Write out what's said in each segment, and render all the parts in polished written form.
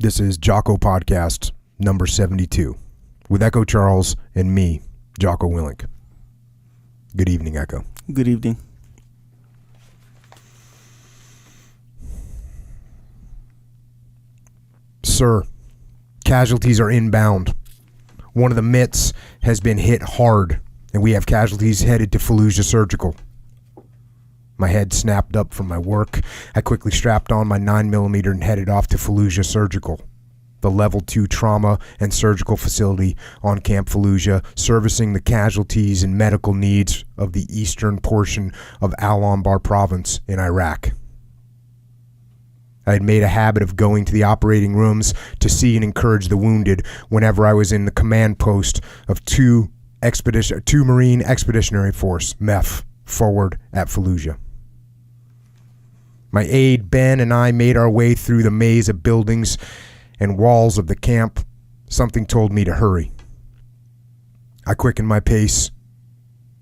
This is Jocko Podcast number 72 with Echo Charles and me, Jocko Willink. Good evening, Echo. Good evening. Sir, casualties are inbound. One of the mitts has been hit hard, and we have casualties headed to Fallujah Surgical. My head snapped up from my work. I quickly strapped on my 9mm and headed off to Fallujah Surgical, the Level 2 trauma and surgical facility on Camp Fallujah, servicing the casualties and medical needs of the eastern portion of Al-Anbar province in Iraq. I had made a habit of going to the operating rooms to see and encourage the wounded whenever I was in the command post of 2 Marine Expeditionary Force, MEF, forward at Fallujah. My aide, Ben, and I made our way through the maze of buildings and walls of the camp. Something told me to hurry. I quickened my pace,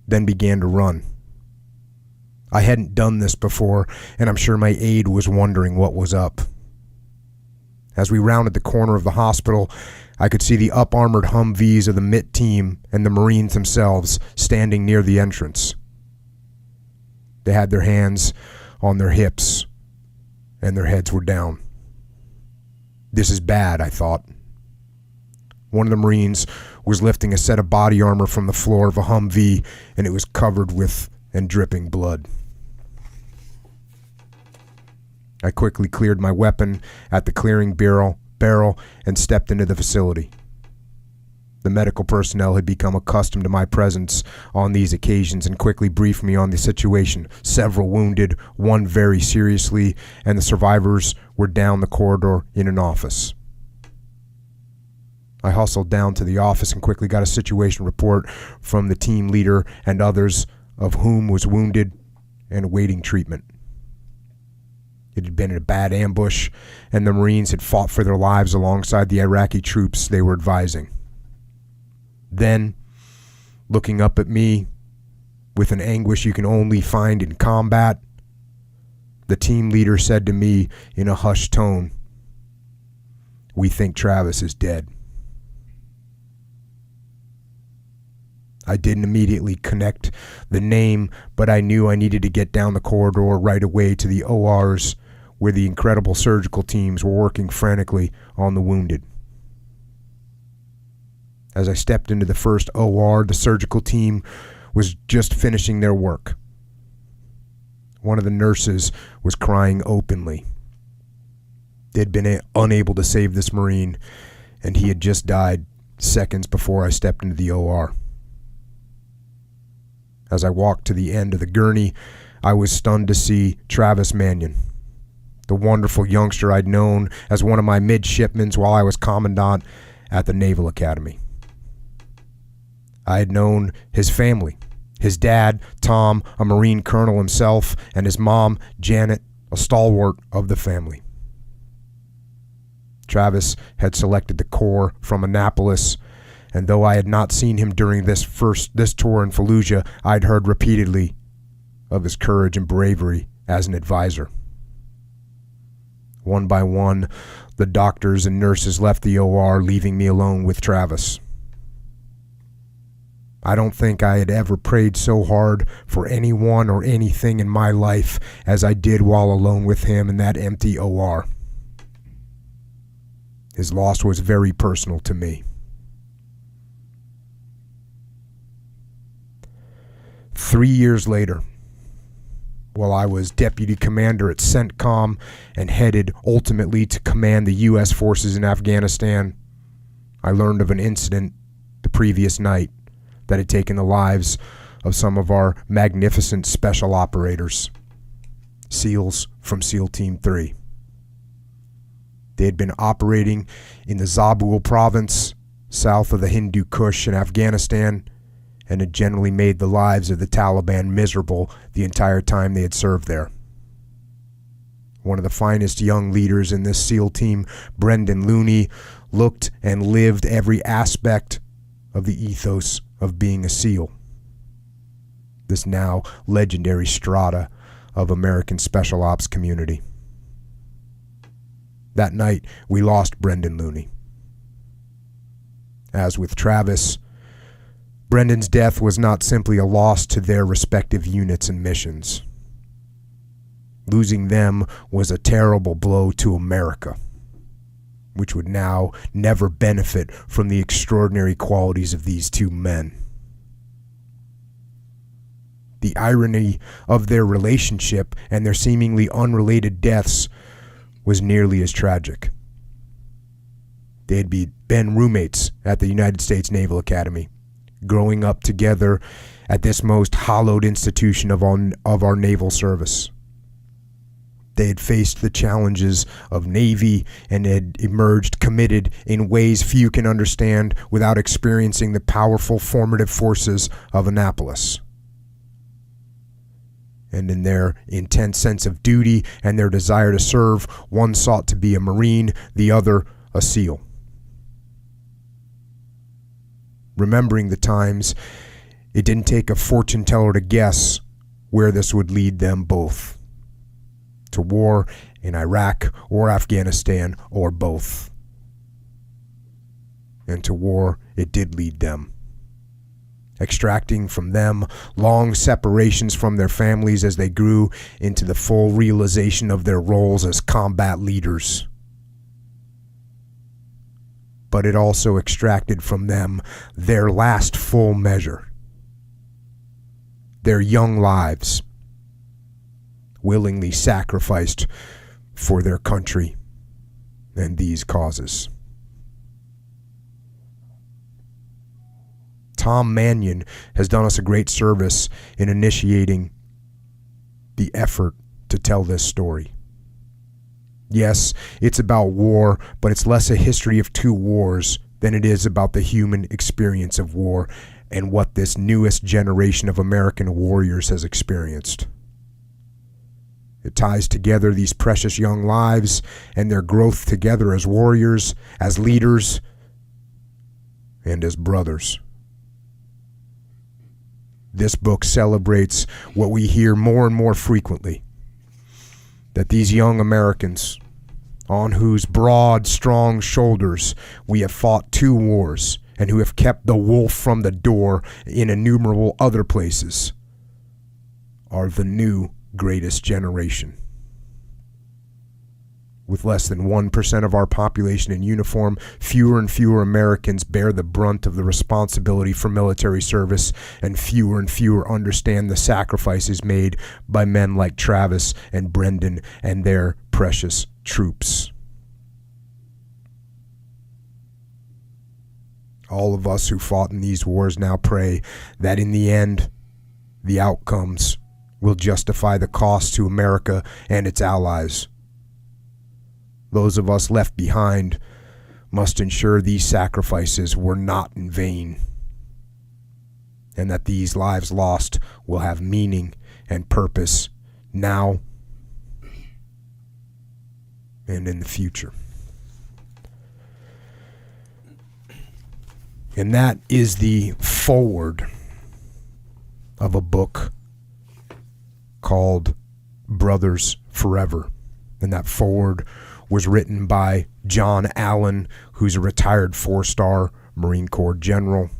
then began to run. I hadn't done this before, and I'm sure my aide was wondering what was up. As we rounded the corner of the hospital, I could see the up-armored Humvees of the MIT team and the Marines themselves standing near the entrance. They had their hands on their hips, and their heads were down. This is bad, I thought. One of the Marines was lifting a set of body armor from the floor of a Humvee, and it was covered with and dripping blood. I quickly cleared my weapon at the clearing barrel and stepped into the facility. The medical personnel had become accustomed to my presence on these occasions and quickly briefed me on the situation. Several wounded, one very seriously, and the survivors were down the corridor in an office. I hustled down to the office and quickly got a situation report from the team leader and others, of whom was wounded and awaiting treatment. It had been a bad ambush, and the Marines had fought for their lives alongside the Iraqi troops they were advising. Then, looking up at me with an anguish you can only find in combat, the team leader said to me in a hushed tone, "We think Travis is dead." I didn't immediately connect the name, but I knew I needed to get down the corridor right away to the ORs where the incredible surgical teams were working frantically on the wounded. As I stepped into the first OR, the surgical team was just finishing their work. One of the nurses was crying openly. They'd been unable to save this Marine, and he had just died seconds before I stepped into the OR. As I walked to the end of the gurney, I was stunned to see Travis Manion, the wonderful youngster I'd known as one of my midshipmen while I was commandant at the Naval Academy. I had known his family, his dad, Tom, a Marine colonel himself, and his mom, Janet, a stalwart of the family. Travis had selected the Corps from Annapolis, and though I had not seen him during this tour in Fallujah, I'd heard repeatedly of his courage and bravery as an advisor. One by one, the doctors and nurses left the OR, leaving me alone with Travis. I don't think I had ever prayed so hard for anyone or anything in my life as I did while alone with him in that empty OR. His loss was very personal to me. 3 years later, while I was deputy commander at CENTCOM and headed ultimately to command the U.S. forces in Afghanistan, I learned of an incident the previous night that had taken the lives of some of our magnificent special operators, SEALs from SEAL Team 3. They had been operating in the Zabul province, south of the Hindu Kush in Afghanistan, and had generally made the lives of the Taliban miserable the entire time they had served there. One of the finest young leaders in this SEAL team, Brendan Looney, looked and lived every aspect of the ethos of being a SEAL. This now legendary strata of American special ops community. That night, we lost Brendan Looney. As with Travis, Brendan's death was not simply a loss to their respective units and missions. Losing them was a terrible blow to America, which would now never benefit from the extraordinary qualities of these two men. The irony of their relationship and their seemingly unrelated deaths was nearly as tragic. They had been roommates at the United States Naval Academy, growing up together at this most hallowed institution of our naval service. They had faced the challenges of Navy and had emerged committed in ways few can understand without experiencing the powerful formative forces of Annapolis. And in their intense sense of duty and their desire to serve, one sought to be a Marine, the other a SEAL. Remembering the times, it didn't take a fortune teller to guess where this would lead them both. To war in Iraq or Afghanistan or both. And to war it did lead them. Extracting from them long separations from their families as they grew into the full realization of their roles as combat leaders. But it also extracted from them their last full measure. Their young lives, willingly sacrificed for their country and these causes. Tom Manion has done us a great service in initiating the effort to tell this story. Yes, it's about war, but it's less a history of two wars than it is about the human experience of war and what this newest generation of American warriors has experienced. It ties together these precious young lives and their growth together as warriors, as leaders, and as brothers. This book celebrates what we hear more and more frequently, that these young Americans, on whose broad, strong shoulders we have fought two wars and who have kept the wolf from the door in innumerable other places, are the new greatest generation. With less than 1% of our population in uniform, fewer and fewer Americans bear the brunt of the responsibility for military service, and fewer understand the sacrifices made by men like Travis and Brendan and their precious troops. All of us who fought in these wars now pray that in the end, the outcomes will justify the cost to America and its allies. Those of us left behind must ensure these sacrifices were not in vain, and that these lives lost will have meaning and purpose now and in the future. And that is the foreword of a book called Brothers Forever. And that foreword was written by John Allen, who's a retired 4-star Marine Corps general.